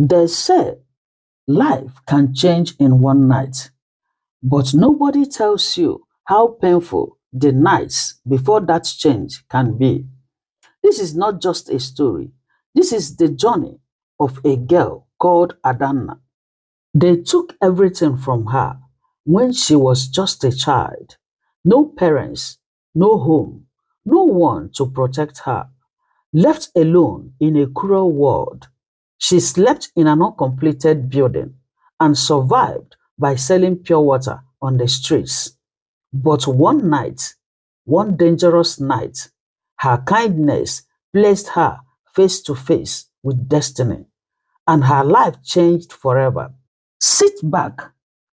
They say life can change in one night, but nobody tells you how painful the nights before that change can be. This is not just a story. This is the journey of a girl called Adanna. They took everything from her when she was just a child. No parents, no home, no one to protect her. Left alone in a cruel world, she slept in an uncompleted building and survived by selling pure water on the streets. But one night, one dangerous night, her kindness placed her face to face with destiny, and her life changed forever. Sit back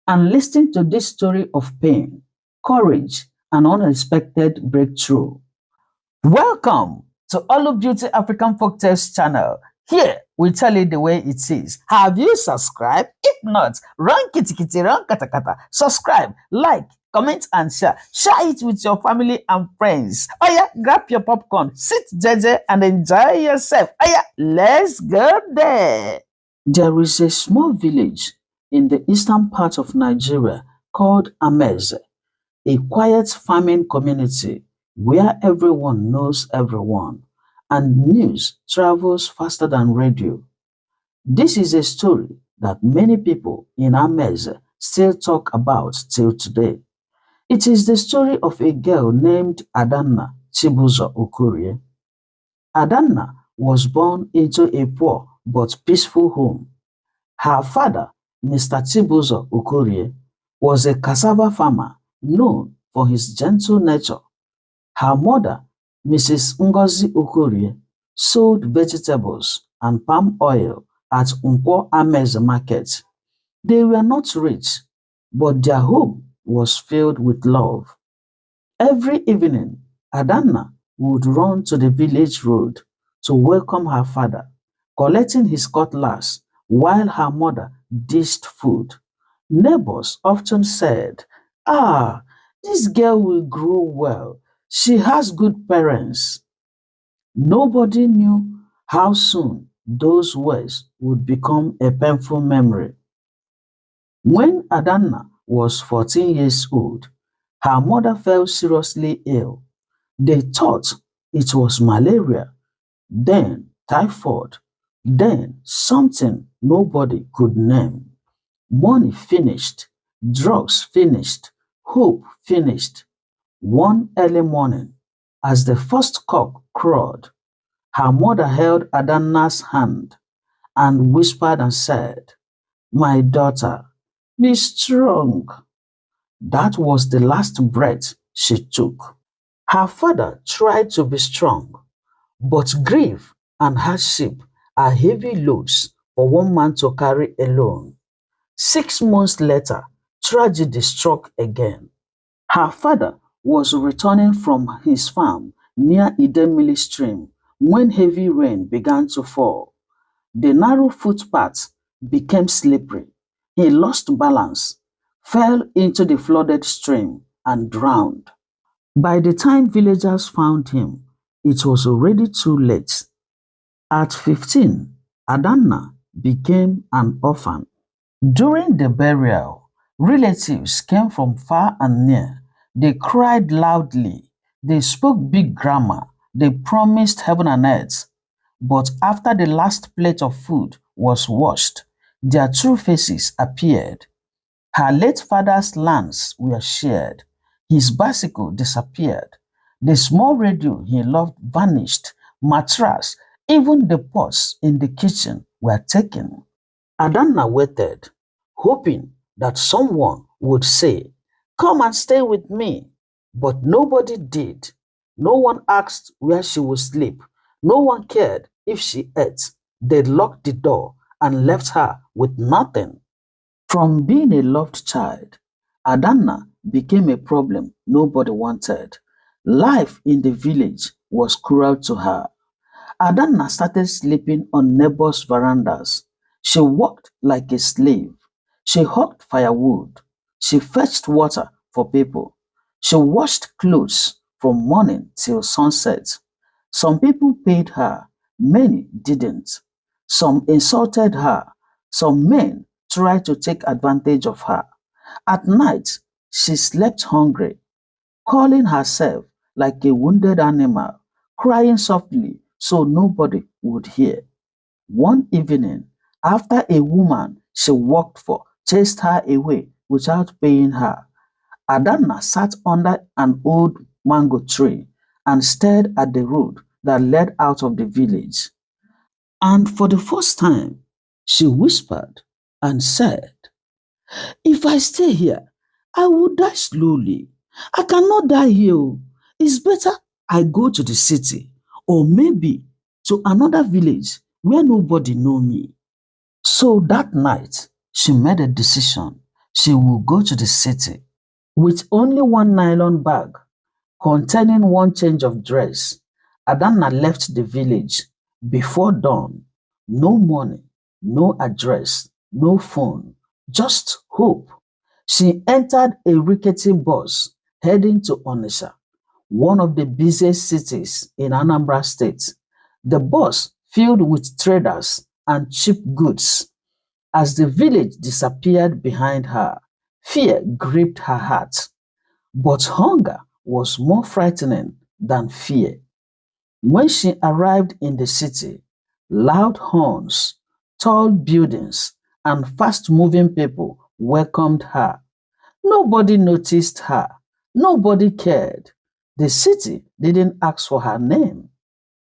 and listen to this story of pain, courage, and unexpected breakthrough. Welcome to Olu Beauty African Folktales channel. Here we tell you the way it is. Have you subscribed? If not, run kitty kitty, run kata kata. Subscribe, like, comment, and share. Share it with your family and friends. Oh yeah, grab your popcorn, sit jeje, and enjoy yourself. Oh yeah, let's go there. There is a small village in the eastern part of Nigeria called Ameze, a quiet farming community where everyone knows everyone and news travels faster than radio. This is a story that many people in Ameze still talk about till today. It is the story of a girl named Adanna Chibuzo Okorie. Adanna was born into a poor but peaceful home. Her father, Mr. Chibuzo Okorie, was a cassava farmer known for his gentle nature. Her mother, Mrs. Ngozi Okorie, sold vegetables and palm oil at Nkwo Amez Market. They were not rich, but their home was filled with love. Every evening, Adanna would run to the village road to welcome her father, collecting his cutlass while her mother dished food. Neighbors often said, "Ah, this girl will grow well. She has good parents." Nobody knew how soon those words would become a painful memory. When Adanna was 14 years old, her mother fell seriously ill. They thought it was malaria, then typhoid, then something nobody could name. Money finished, drugs finished, hope finished. One early morning, as the first cock crowed, her mother held Adanna's hand and whispered and said, "My daughter, be strong." That was the last breath she took. Her father tried to be strong, but grief and hardship are heavy loads for one man to carry alone. 6 months later, tragedy struck again. Her father was returning from his farm near Idemili stream when heavy rain began to fall. The narrow footpath became slippery. He lost balance, fell into the flooded stream, and drowned. By the time villagers found him, it was already too late. At 15, Adanna became an orphan. During the burial, relatives came from far and near. They cried loudly. They spoke big grammar. They promised heaven and earth. But after the last plate of food was washed, their true faces appeared. Her late father's lands were shared. His bicycle disappeared. The small radio he loved vanished. Mattress, even the pots in the kitchen were taken. Adanna waited, hoping that someone would say, "Come and stay with me." But nobody did. No one asked where she would sleep. No one cared if she ate. They locked the door and left her with nothing. From being a loved child, Adanna became a problem nobody wanted. Life in the village was cruel to her. Adanna started sleeping on neighbors' verandas. She worked like a slave. She hugged firewood. She fetched water for people. She washed clothes from morning till sunset. Some people paid her, many didn't. Some insulted her, Some men tried to take advantage of her. At night, she slept hungry, calling herself like a wounded animal, crying softly so nobody would hear. One evening, after a woman she worked for chased her away without paying her, Adanna sat under an old mango tree and stared at the road that led out of the village. And for the first time, she whispered and said, "If I stay here, I will die slowly. I cannot die here. Oh. It's better I go to the city or maybe to another village where nobody know me." So that night, she made a decision. She will go to the city with only one nylon bag containing one change of dress. Adanna left the village before dawn. No money, no address, no phone, just hope. She entered a rickety bus heading to Onitsha, one of the busiest cities in Anambra State. The bus filled with traders and cheap goods. As the village disappeared behind her, fear gripped her heart. But hunger was more frightening than fear. When she arrived in the city, loud horns, tall buildings, and fast moving people welcomed her. Nobody noticed her. Nobody cared. The city didn't ask for her name.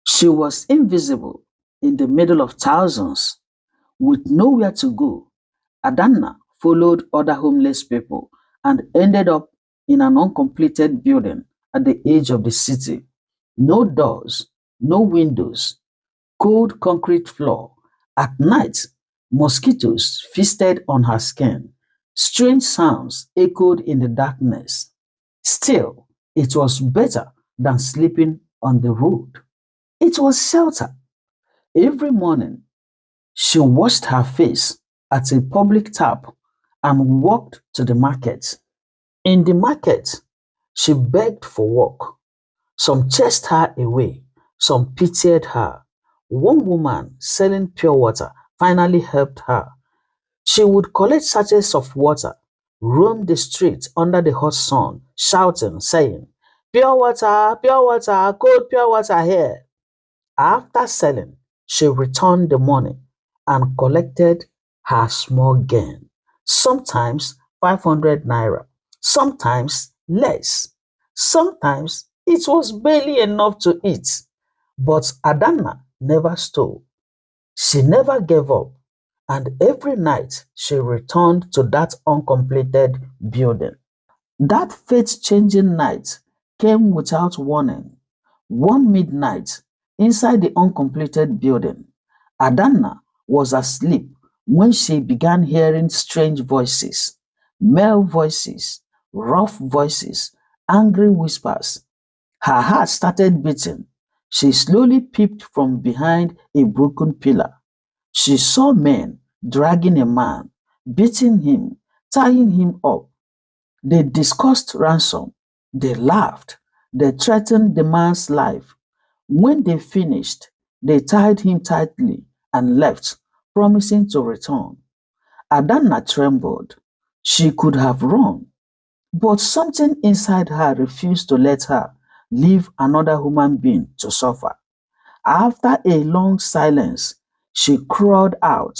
She was invisible in the middle of thousands with nowhere to go. Adanna followed other homeless people and ended up in an uncompleted building at the edge of the city. No doors, no windows, cold concrete floor. At night, mosquitoes feasted on her skin. Strange sounds echoed in the darkness. Still, it was better than sleeping on the road. It was shelter. Every morning, she washed her face at a public tap and walked to the market. In the market, she begged for work. Some chased her away, some pitied her. One woman selling pure water finally helped her. She would collect sachets of water, roam the streets under the hot sun, shouting, saying, pure water, cold pure water here." After selling, she returned the money and collected her small gain, sometimes 500 naira, sometimes less. Sometimes it was barely enough to eat. But Adanna never stole. She never gave up. And every night she returned to that uncompleted building. That fate-changing night came without warning. One midnight, inside the uncompleted building, Adanna was asleep when she began hearing strange voices, male voices, rough voices, angry whispers. Her heart started beating. She slowly peeped from behind a broken pillar. She saw men dragging a man, beating him, tying him up. They discussed ransom. They laughed. They threatened the man's life. When they finished, they tied him tightly and left, promising to return. Adanna trembled. She could have run, but something inside her refused to let her leave another human being to suffer. After a long silence, she crawled out,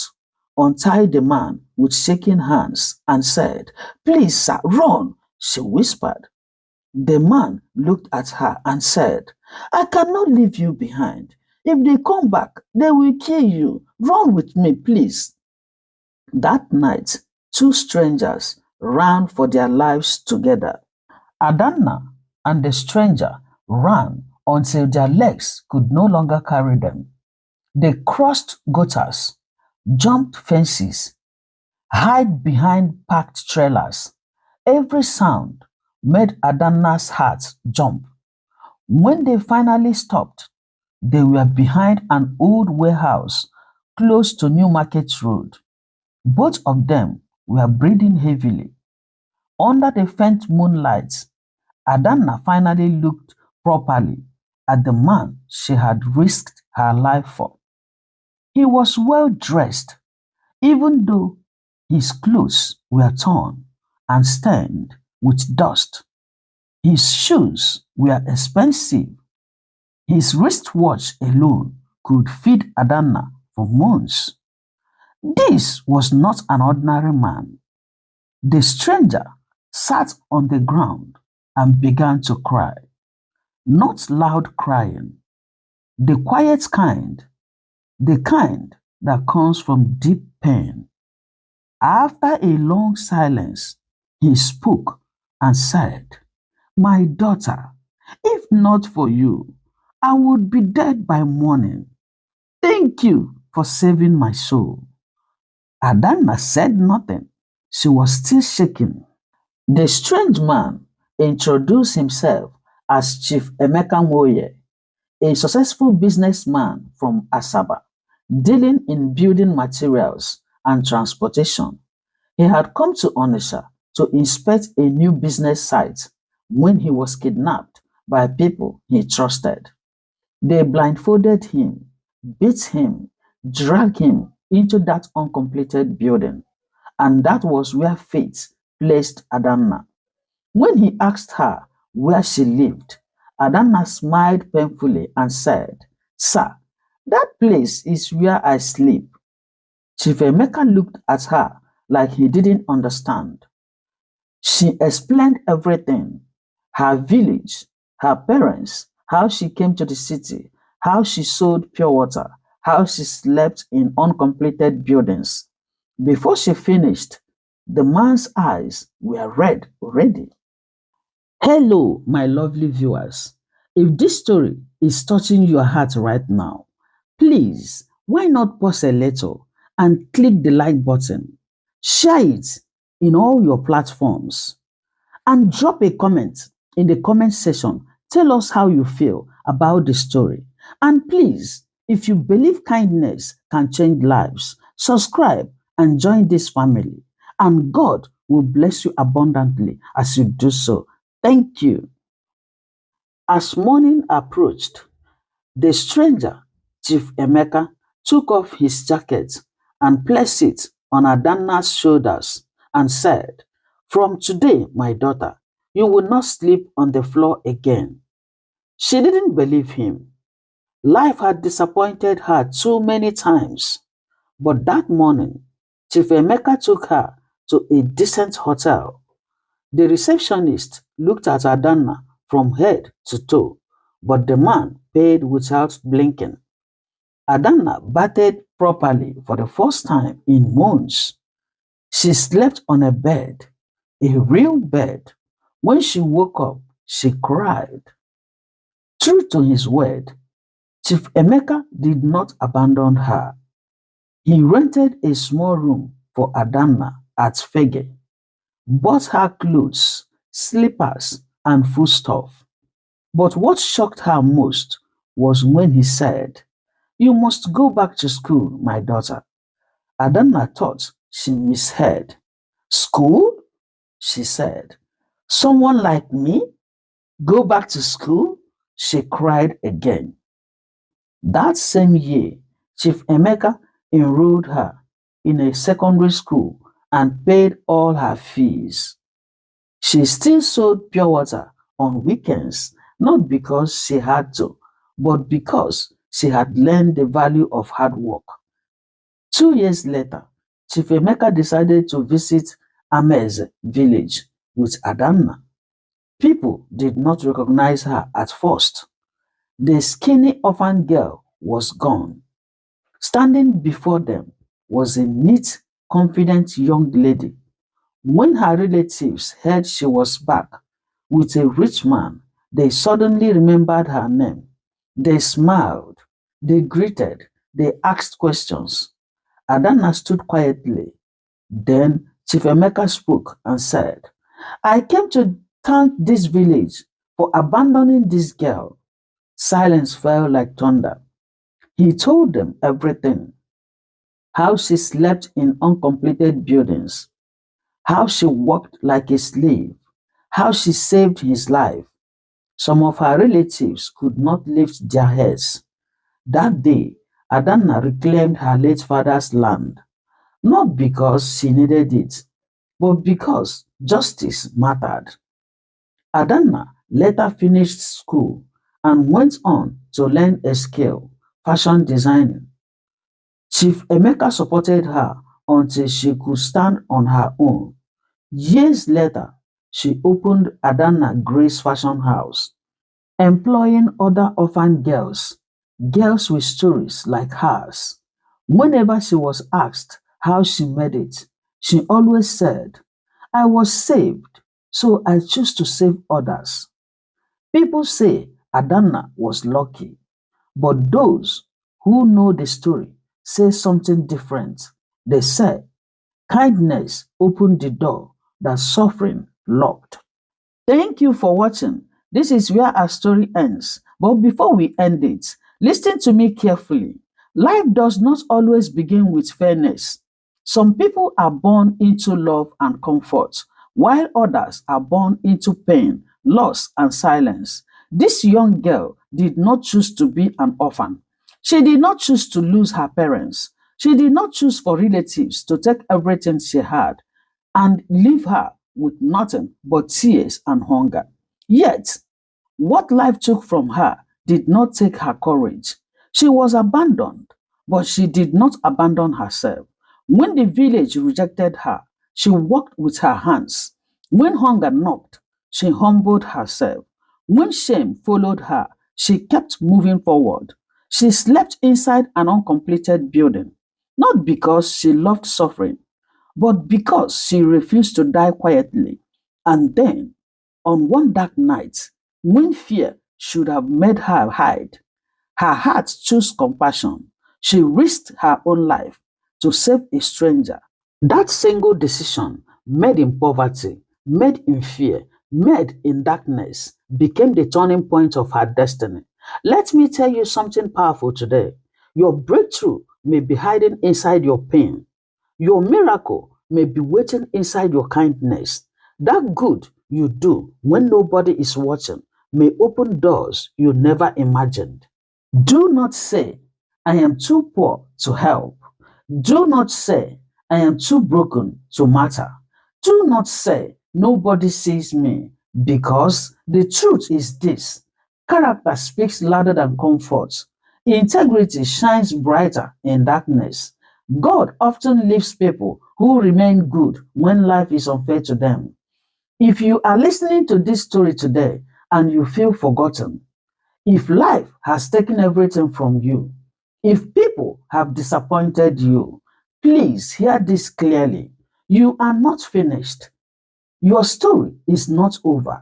untied the man with shaking hands, and said, "Please, sir, run," she whispered. The man looked at her and said, "I cannot leave you behind. If they come back, they will kill you. Run with me, please." That night, two strangers ran for their lives together. Adanna and the stranger ran until their legs could no longer carry them. They crossed gutters, jumped fences, hid behind parked trailers. Every sound made Adanna's heart jump. When they finally stopped, they were behind an old warehouse close to New Market Road. Both of them were breathing heavily. Under the faint moonlight, Adanna finally looked properly at the man she had risked her life for. He was well dressed, even though his clothes were torn and stained with dust. His shoes were expensive. His wristwatch alone could feed Adanna for months. This was not an ordinary man. The stranger sat on the ground and began to cry, not loud crying, the quiet kind, the kind that comes from deep pain. After a long silence, he spoke and said, "My daughter, if not for you, I would be dead by morning. Thank you for saving my soul." Adanna said nothing. She was still shaking. The strange man introduced himself as Chief Emeka Moye, a successful businessman from Asaba, dealing in building materials and transportation. He had come to Onitsha to inspect a new business site when he was kidnapped by people he trusted. They blindfolded him, beat him, dragged him into that uncompleted building, and that was where fate placed Adanna. When he asked her where she lived, Adanna smiled painfully and said, "Sir, that place is where I sleep." Chief Emeka looked at her like he didn't understand. She explained everything: her village, her parents, how she came to the city, how she sold pure water, how she slept in uncompleted buildings. Before she finished, the man's eyes were red already. Hello, my lovely viewers. If this story is touching your heart right now, please, why not pause a little and click the like button? Share it in all your platforms and drop a comment in the comment section. Tell us how you feel about the story. And please, if you believe kindness can change lives, subscribe and join this family. And God will bless you abundantly as you do so. Thank you. As morning approached, the stranger, Chief Emeka, took off his jacket and placed it on Adanna's shoulders and said, "From today, my daughter, you will not sleep on the floor again." She didn't believe him. Life had disappointed her too many times. But that morning, Chief Emeka took her to a decent hotel. The receptionist looked at Adanna from head to toe, but the man paid without blinking. Adanna bathed properly for the first time in months. She slept on a bed, a real bed. When she woke up, she cried. True to his word, Chief Emeka did not abandon her. He rented a small room for Adanna at Fege, bought her clothes, slippers, and foodstuff. But what shocked her most was when he said, "You must go back to school, my daughter." Adanna thought she misheard. "School?" she said. "Someone like me? Go back to school?" She cried again. That same year, Chief Emeka enrolled her in a secondary school and paid all her fees. She still sold pure water on weekends, not because she had to, but because she had learned the value of hard work. 2 years later, Chief Emeka decided to visit Amaeze village with Adanna. People did not recognize her at first. The skinny orphan girl was gone. Standing before them was a neat, confident young lady. When her relatives heard she was back with a rich man, they suddenly remembered her name. They smiled, they greeted, they asked questions. Adanna stood quietly. Then Chief Emeka spoke and said, "I came to thank this village for abandoning this girl." Silence fell like thunder. He told them everything: how she slept in uncompleted buildings, how she worked like a slave, how she saved his life. Some of her relatives could not lift their heads. That day, Adanna reclaimed her late father's land. not because she needed it, but because justice mattered. Adanna later finished school and went on to learn a skill, fashion designing. Chief Emeka supported her until she could stand on her own. Years later, she opened Adanna Grace Fashion House, employing other orphan girls, girls with stories like hers. Whenever she was asked how she made it, she always said, I was saved, so I choose to save others. People say Adanna was lucky, but those who know the story say something different. They say kindness opened the door that suffering locked. Thank you for watching. This is where our story ends. But before we end it, listen to me carefully. Life does not always begin with fairness. Some people are born into love and comfort, while others are born into pain, loss, and silence. This young girl did not choose to be an orphan. She did not choose to lose her parents. She did not choose for relatives to take everything she had and leave her with nothing but tears and hunger. Yet, what life took from her did not take her courage. She was abandoned, but she did not abandon herself. When the village rejected her, she walked with her hands. When hunger knocked, she humbled herself. When shame followed her, she kept moving forward. She slept inside an uncompleted building, not because she loved suffering, but because she refused to die quietly. And then, on one dark night, when fear should have made her hide, her heart chose compassion. She risked her own life to save a stranger. That single decision, made in poverty, made in fear, made in darkness, became the turning point of her destiny. Let me tell you something powerful today. Your breakthrough may be hiding inside your pain. Your miracle may be waiting inside your kindness. That good you do when nobody is watching may open doors you never imagined. Do not say, I am too poor to help. Do not say, I am too broken to matter. Do not say, nobody sees me, because the truth is this: character speaks louder than comfort. Integrity shines brighter in darkness. God often leaves people who remain good when life is unfair to them. If you are listening to this story today and you feel forgotten, if life has taken everything from you, if people have disappointed you, please hear this clearly. You are not finished. Your story is not over.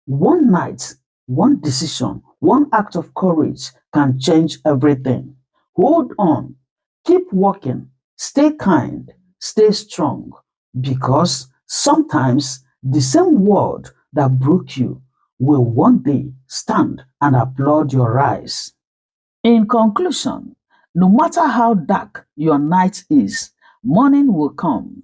One night, one decision, one act of courage can change everything. Hold on, keep walking, stay kind, stay strong, because sometimes the same world that broke you will one day stand and applaud your rise. In conclusion, no matter how dark your night is, morning will come.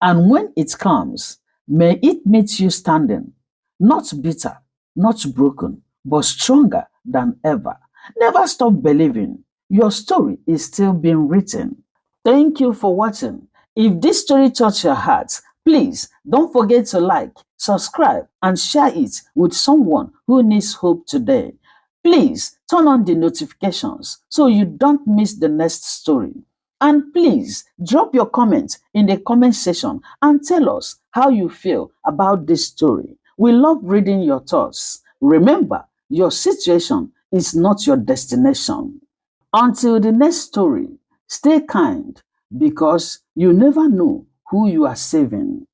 And when it comes, may it meet you standing, not bitter, not broken, but stronger than ever. Never stop believing. Your story is still being written. Thank you for watching. If this story touched your heart, please don't forget to like, subscribe, and share it with someone who needs hope today. Please turn on the notifications so you don't miss the next story. And please drop your comment in the comment section and tell us how you feel about this story. We love reading your thoughts. Remember, your situation is not your destination. Until the next story, stay kind because you never know who you are saving.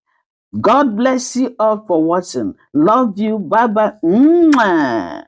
God bless you all for watching. Love you. Bye bye. Mwah.